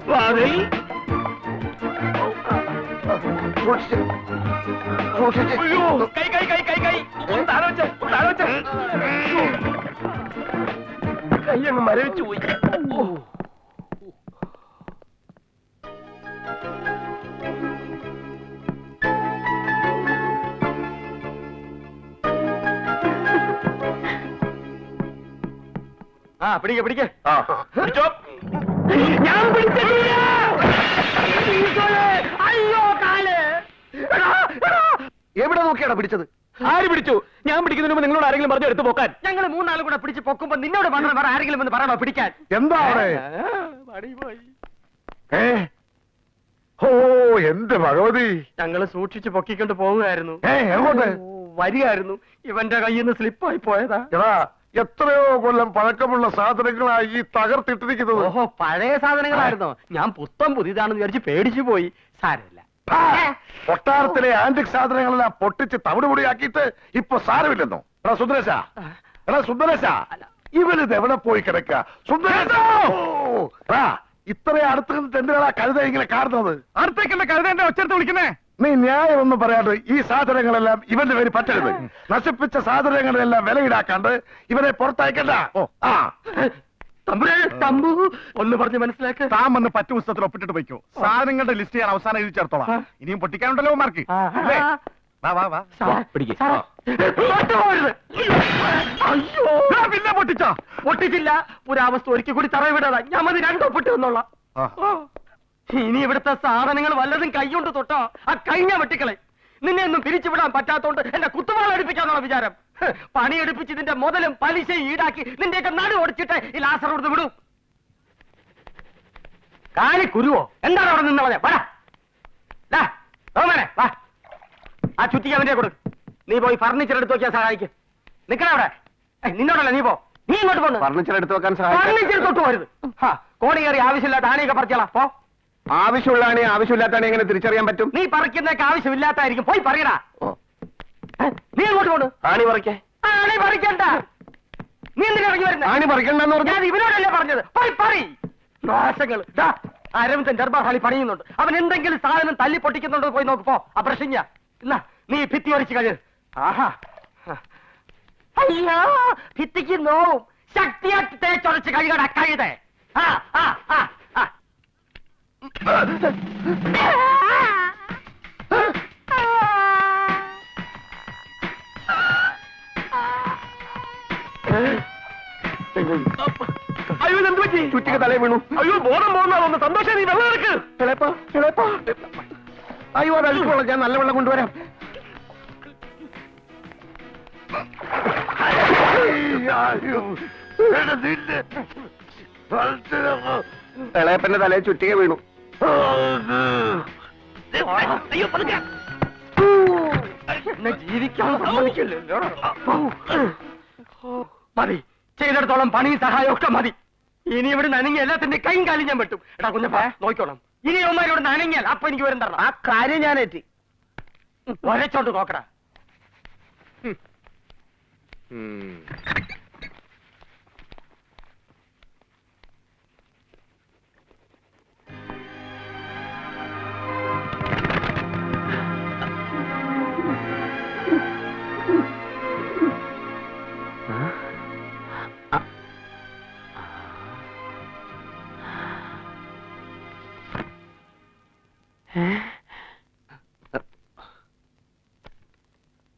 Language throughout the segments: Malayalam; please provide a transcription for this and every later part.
വാതിൽ അയ്യോ, കൈ കൈ കൈ കൈ കൈ ഒന്ന് താഴെ വെച്ച് താഴെ വെച്ച് കൈ അങ്ങ് മരവിച്ചു പോയി. ആ പിടിക്ക പിടിക്ക പിടിച്ചോ. ഞാൻ പിടിച്ചിട്ടില്ല. അയ്യോ കാല്. എവിടെ നോക്കിയാടാ പിടിച്ചത്? ആര് പിടിച്ചു? ഞാൻ പിടിക്കുന്നതിന് മുമ്പ് നിങ്ങളോട് ആരെങ്കിലും പറഞ്ഞു എടുത്തു പോക്കാൻ? ഞങ്ങൾ മൂന്നാളും കൂടെ പിടിച്ച് പൊക്കുമ്പോ നിന്നോട് പറഞ്ഞു വേറെ ആരെങ്കിലും എന്ന് പറയണോ പിടിക്കാൻ? എന്താ അവിടെ? ഓ എന്റെ ഭഗവതി, ഞങ്ങള് സൂക്ഷിച്ച് പൊക്കിക്കൊണ്ട് പോവുകയായിരുന്നു. എങ്ങോട്ട് വരികയായിരുന്നു. ഇവന്റെ കയ്യിൽ നിന്ന് സ്ലിപ്പായി പോയതാ. എടാ, എത്രയോ കൊല്ലം പഴക്കമുള്ള സാധനങ്ങളായി ഈ തകർത്തിട്ടിരിക്കുന്നത്. ഓഹോ, പഴയ സാധനങ്ങളായിരുന്നോ? ഞാൻ പുത്തം പുതിയതാണെന്ന് വിചാരിച്ച് പേടിച്ചു പോയി. സാരമില്ല. കൊട്ടാരത്തിലെ ആന്റിക് സാധനങ്ങളെല്ലാം പൊട്ടിച്ച് തവിടുപൊടിയാക്കിയിട്ട് ഇപ്പൊ സാരമില്ലെന്നോ? എടാ സുന്ദരേശ, എടാ സുന്ദരേശ, ഇവനിത് എവിടെ പോയി കിടക്കുക? സുന്ദരേശ, ഇത്രയും അടുത്ത് നിന്നിട്ട് എന്തിനാ കഴുത ഇങ്ങനെ കാണുന്നത്? അടുത്തേക്കല്ല കഴുതേന്റെ ഒച്ചെടുത്ത് വിളിക്കുന്നേ. നീ ന്യായമൊന്നും പറയാണ്ട് ഈ സാധനങ്ങളെല്ലാം ഇവന്റെ പേര് പറ്റരുത്. നശിപ്പിച്ച സാധനങ്ങളെല്ലാം വില ഈടാക്കാണ്ട് ഇവരെ പുറത്തയക്കണ്ട. തമ്പു ഒന്ന് പറഞ്ഞ് മനസ്സിലാക്ക. താൻ വന്ന് പറ്റു പുസ്തകത്തിൽ ഒപ്പിട്ടിട്ട് പോയിക്കോ. സാധനങ്ങളുടെ ലിസ്റ്റ് ഞാൻ അവസാനം എഴുതി ചേർത്തോളാം. ഇനിയും പൊട്ടിക്കാനുണ്ടല്ലോ മാർക്ക്. പിന്നെ പൊട്ടിച്ചോ? പൊട്ടിച്ചില്ല. പുരാവസ്തു ഒരിക്കൽ കൂടി തറ വിടാതാ. ഞാൻ മതി രണ്ടോ പൊട്ടി വന്നോളാം. ഇനി ഇവിടുത്തെ സാധനങ്ങൾ വല്ലതും കൈകൊണ്ട് തൊട്ടോ ആ കഴിഞ്ഞ വെട്ടിക്കളെ. നിന്നെ ഒന്നും പിരിച്ചുവിടാൻ പറ്റാത്തോണ്ട് എന്റെ കുത്തുവാൾ അടുപ്പിക്കാന്നുള്ള വിചാരം. പണിയെടുപ്പിച്ച് ഇതിന്റെ മുതലും പലിശയും ഈടാക്കി നിന്റെയൊക്കെ നടു ഓടിച്ചിട്ട് ഈ ലാസറോട് വിടും. കാലി കുരുവോ? എന്താണ് അവിടെ നിന്ന് പറഞ്ഞ? വാ, ആ ചുറ്റിക്ക് അവന്റെ കൊടുക്കും. നീ പോയി ഫർണിച്ചർ എടുത്ത് നോക്കിയാൽ സഹായിക്കും. നിക്കണ അവിടെ. നിന്നോടല്ല, നീ പോ. നീ ഇങ്ങോട്ട് പോന്നു. ഫർണിച്ചർ എടുത്ത് വെക്കാൻ ഫർണിച്ചർ തൊട്ട് പോരുത്. കോണി കയറി ആവശ്യമില്ലാത്ത ആണിയൊക്കെ പറിച്ചോളാം. പോ. ആവശ്യമുള്ളതാണ് ആവശ്യമില്ലാത്താണ് എങ്ങനെ തിരിച്ചറിയാൻ പറ്റും? നീ പറിക്കുന്നൊക്കെ ആവശ്യമില്ലാത്തായിരിക്കും. പോയി പറയടാ. നീ അങ്ങോട്ട് പോണു. ആണി പറിക്കേ? ആണി പറിക്കണ്ട. നീ എന്തിനാ ഇറങ്ങി വരുന്നത്? ആണി പറിക്കണ്ടെന്ന് പറഞ്ഞു. ഞാൻ ഇവനോടല്ലേ പറഞ്ഞത്? പോയി പറയ്. നാശങ്ങൾ. അരവിന്ദൻ ദർബാർ ഹാളി പണിയുന്നുണ്ട്. അവൻ എന്തെങ്കിലും സാധനം തല്ലി പൊട്ടിക്കുന്നുണ്ടോ പോയി നോക്കുമ്പോ അപ്രശ്യ. എന്നാ നീ ഭിത്തി വരച്ച് കഴിയും. ആഹാ, അയ്യോ, ഭിത്തിക്ക് നോവും. ശക്തിയാക്കി തേച്ചൊരച്ച് കഴിയട കഴുതേ. അയ്യോ, എന്ത് പറ്റി? ചുറ്റിക്ക് തലേ വീണു. അയ്യോ, ബോധം പോകുന്ന സന്തോഷം. നീ വെള്ളം എടുക്ക്. അയ്യോ, അത് അഴുക്കുള്ള. ഞാൻ നല്ല വെള്ളം കൊണ്ടുവരാം. ഇളയപ്പന്റെ തലയിൽ ചുറ്റിക വീണു. ജീവിക്കാൻ സമ്മതിക്കില്ലല്ലോ. മതി, ചെയ്തെടുത്തോളം പണിയും സഹായം ഒക്കെ മതി. ഇനി ഇവിടെ നനങ്ങി എല്ലാത്തിന്റെ കൈയും കാലും ഞാൻ പറ്റും. എടാ കുഞ്ഞപ്പ, നോക്കിക്കോണം. ഇനി അവന്മാരോട് നനങ്ങിയാൽ അപ്പൊ എനിക്ക് വരും തരണം. ആ കാര്യം ഞാൻ എത്തി. ഒരച്ചോട്ട് നോക്കടാ.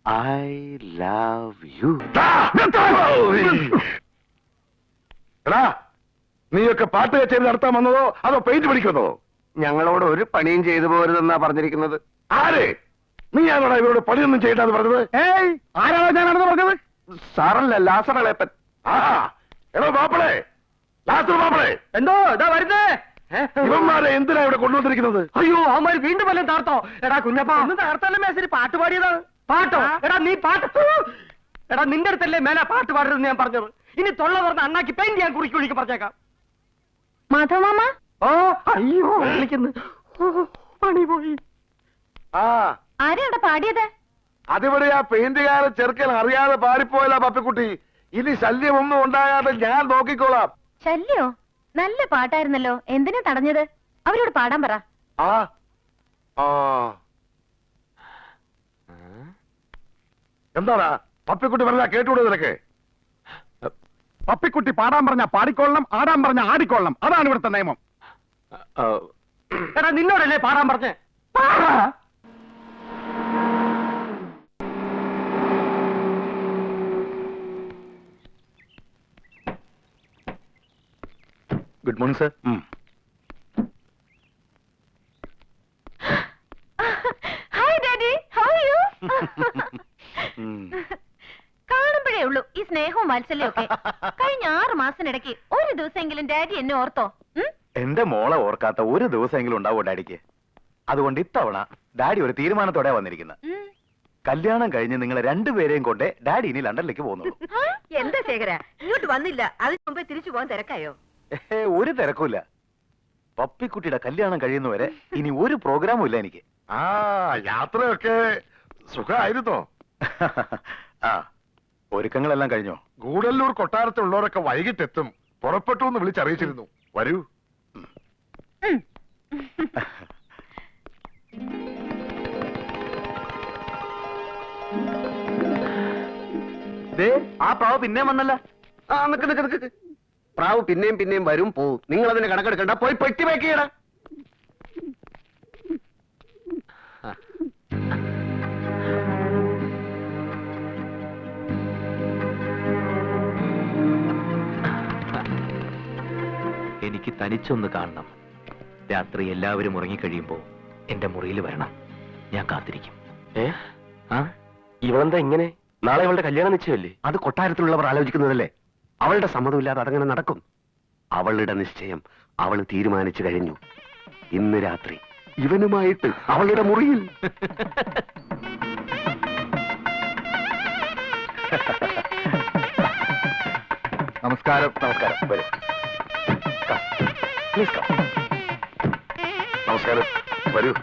I love you. എടാ, നീയൊക്കെ പാട്ട് കച്ചേരി നടത്താൻ വന്നതോ അതോ പെയിന്റ് പഠിക്കുന്നതോ? ഞങ്ങളോട് ഒരു പണിയും ചെയ്തു പോരുതെന്നാ പറഞ്ഞിരിക്കുന്നത്. ആര്? നീ ഞാനോടാ ഇവരോട് പണിയൊന്നും ചെയ്യണ്ടെന്ന് പറഞ്ഞത്? ആരാണോ ഞാനാണെന്ന് പറഞ്ഞത്? സാറല്ല, ലാസർ ഇളയപ്പൻ. എടോ മാപ്പിളെ, ലാസർ മാപ്പിളെ, എന്തോ ഇതാ വരുന്നേ. ഇവന്മാരെ എന്തിനാ ഇവിടെ കൊണ്ടുവന്നിരിക്കുന്നത്? അയ്യോ, അവന്മാര് വീണ്ടും വല്ലതും താർത്തോ? എടാ കുഞ്ഞപ്പ, ഒന്ന് താർത്തല്ലേ മേശരി. പാട്ട് പാടിയതാണ്. പാട്ടോ? എടാ നീ പാട്ട്. എടാ നിന്റെ അടുത്തല്ലേ മേല പാട്ട് പാടരുതെന്ന് ഞാൻ പറഞ്ഞത്. ഇനി തൊള്ള പറഞ്ഞ അണ്ണാക്കി പെയിന്റ് ഞാൻ കുറിക്ക് പറഞ്ഞേക്കാം. മാധവമാമ. ഓ, അയ്യോ വിളിക്കുന്നു. പണി പോയി. ആരാ പാടിയത്? അതിവിടെ ആ പെയിന്റുകാരെ ചെറുക്കൻ അറിയാതെ പാടിപ്പോയല്ല പപ്പിക്കുട്ടി. ഇനി ശല്യമൊന്നും ഉണ്ടാകാതെ ഞാൻ നോക്കിക്കോളാം. ശല്യോ? നല്ല പാട്ടായിരുന്നല്ലോ, എന്തിനാ തടഞ്ഞത്? അവരോട് പാടാൻ പറ. ആ ആ എന്താടാ പപ്പിക്കുട്ടി പറഞ്ഞാ കേട്ടുകൂടെ നിനക്ക്? പപ്പിക്കുട്ടി പാടാൻ പറഞ്ഞ പാടിക്കൊള്ളണം, ആടാൻ പറഞ്ഞ ആടിക്കൊള്ളണം. അതാണ് ഇവിടുത്തെ നിയമം. എടാ നിന്നോടല്ലേ പാടാൻ പറഞ്ഞേ? Good morning sir. Hi daddy, how are you? കാണുമ്പോഴേ ഉള്ളൂ ഈ സ്നേഹവും വാത്സല്യവും ഒക്കെ. കഴിഞ്ഞ 6 മാസത്തിനിടയ്ക്ക് ഒരു ദിവസമെങ്കിലും ഡാഡി എന്നെ ഓർത്തോ? എന്റെ മോളെ ഓർക്കാത്ത ഒരു ദിവസമെങ്കിലും ഉണ്ടാവോ ഡാഡിക്ക്? അതുകൊണ്ട് ഇത്തവണ ഡാഡി ഒരു തീരുമാനത്തോടെ വന്നിരിക്കുന്നത്. കല്യാണം കഴിഞ്ഞ് നിങ്ങളെ രണ്ടുപേരെയും കൊണ്ട് ഡാഡി ഇനി ലണ്ടനിലേക്ക് പോകുന്നുള്ളൂ. എന്താ ശേഖര ഇങ്ങോട്ട് വന്നില്ല? അതിന് മുമ്പേ തിരിച്ചു പോകാൻ തിരക്കായോ? ഒരു തിരക്കുമില്ല. പപ്പിക്കുട്ടിയുടെ കല്യാണം കഴിയുന്നവരെ ഇനി ഒരു പ്രോഗ്രാമും ഇല്ല എനിക്ക്. ആ യാത്രയൊക്കെ സുഖമായിരുന്നോ? ആ, ഒരുക്കങ്ങളെല്ലാം കഴിഞ്ഞോ? ഗൂഡല്ലൂർ കൊട്ടാരത്തിലുള്ളവരൊക്കെ വൈകിട്ടെത്തും, പുറപ്പെട്ടു എന്ന് വിളിച്ചറിയിച്ചിരുന്നു. വരൂ. ആ പ്രാവ് പിന്നെയും വന്നല്ല. ആ നിക്ക് നിക്ക് നിക്ക്. പ്രാവ് പിന്നെയും പിന്നെയും വരും പോവും. നിങ്ങൾ അതിന് കണക്കെടുക്കണ്ട, പോയി പെട്ടി പാക്ക് ചെയ്യടാ. എനിക്ക് തനിച്ചൊന്ന് കാണണം. രാത്രി എല്ലാവരും ഉറങ്ങിക്കഴിയുമ്പോ എന്റെ മുറിയിൽ വരണം. ഞാൻ കാത്തിരിക്കും. ഇവളെന്താ ഇങ്ങനെ? നാളെ ഇവളുടെ കല്യാണം നിശ്ചയമല്ലേ? അത് കൊട്ടാരത്തിലുള്ളവർ ആലോചിക്കുന്നതല്ലേ? അവളുടെ സമ്മതമില്ലാതെ അതങ്ങനെ നടക്കും? അവളുടെ നിശ്ചയം അവൾ തീരുമാനിച്ചു കഴിഞ്ഞു. ഇന്ന് രാത്രി ഇവനുമായിട്ട് അവളുടെ മുറിയിൽ. നമസ്കാരം. നമസ്കാരം. വരൂ. Please come. നമസ്കാരം. വരൂ.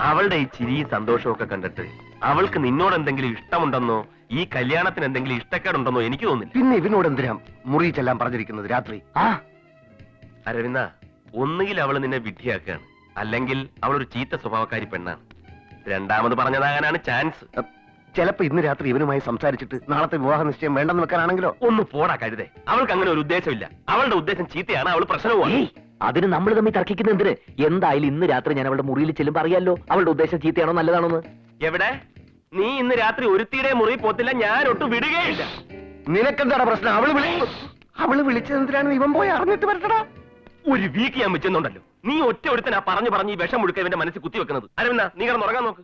അവളുടെ ഈ ചിരിയും സന്തോഷവും ഒക്കെ കണ്ടിട്ട് അവൾക്ക് നിന്നോട് എന്തെങ്കിലും ഇഷ്ടമുണ്ടെന്നോ ഈ കല്യാണത്തിന് എന്തെങ്കിലും ഇഷ്ടക്കേടുണ്ടെന്നോ എനിക്ക് തോന്നില്ല. പിന്നെ ഇവനോട് എന്തിനാ മുറി ചെല്ലാൻ പറഞ്ഞിരിക്കുന്നത് രാത്രി? അരവിന്ദ, ഒന്നുകിൽ അവൾ നിന്നെ വിഡ്ഢിയാക്കുകയാണ്, അല്ലെങ്കിൽ അവളൊരു ചീത്ത സ്വഭാവക്കാരി പെണ്ണാണ്. രണ്ടാമത് പറഞ്ഞതാകാനാണ് ചാൻസ്. ചിലപ്പോ ഇന്ന് രാത്രി ഇവനുമായി സംസാരിച്ചിട്ട് നാളത്തെ വിവാഹ നിശ്ചയം വേണ്ടെന്ന് വെക്കാനാണെങ്കിലോ? ഒന്ന് പോടാ കഴുതേ. അവൾക്ക് അങ്ങനെ ഒരു ഉദ്ദേശമില്ല. അവളുടെ ഉദ്ദേശം ചീത്തയാണ്, അവൾ പ്രശ്നവുമാണ്. അതിന് നമ്മൾ തമ്മിൽ തർക്കിക്കുന്ന എന്തിന്? എന്തായാലും ഇന്ന് രാത്രി ഞാൻ അവളുടെ മുറിയിൽ ചെല്ലുമ്പോ അറിയാലോ അവളുടെ ഉദ്ദേശം ചീത്തയാണോ നല്ലതാണോന്ന്. എവിടെ? നീ ഇന്ന് രാത്രി ഒരുത്തിയുടെ മുറി പോത്തില്ല, ഞാൻ ഒട്ടും വിടുകയില്ല. നിനക്കെന്താണ് പ്രശ്നം? അവള് വിളിച്ചത് എന്തിനാണ്? ഇവൻ പോയി അറിഞ്ഞിട്ട് വരട്ടടാ. ഒരു വീക്ക് ഞാൻ വെച്ചെന്നുണ്ടല്ലോ. നീ ഒറ്റ ഒരുത്തനാ പറഞ്ഞു പറഞ്ഞ് ഈ വിഷം മുഴുക്ക ഇവന്റെ മനസ്സിൽ കുത്തിവെക്കുന്നത്. അരവിന്ദ, നീ കിടന്നുറങ്ങാൻ നോക്ക്.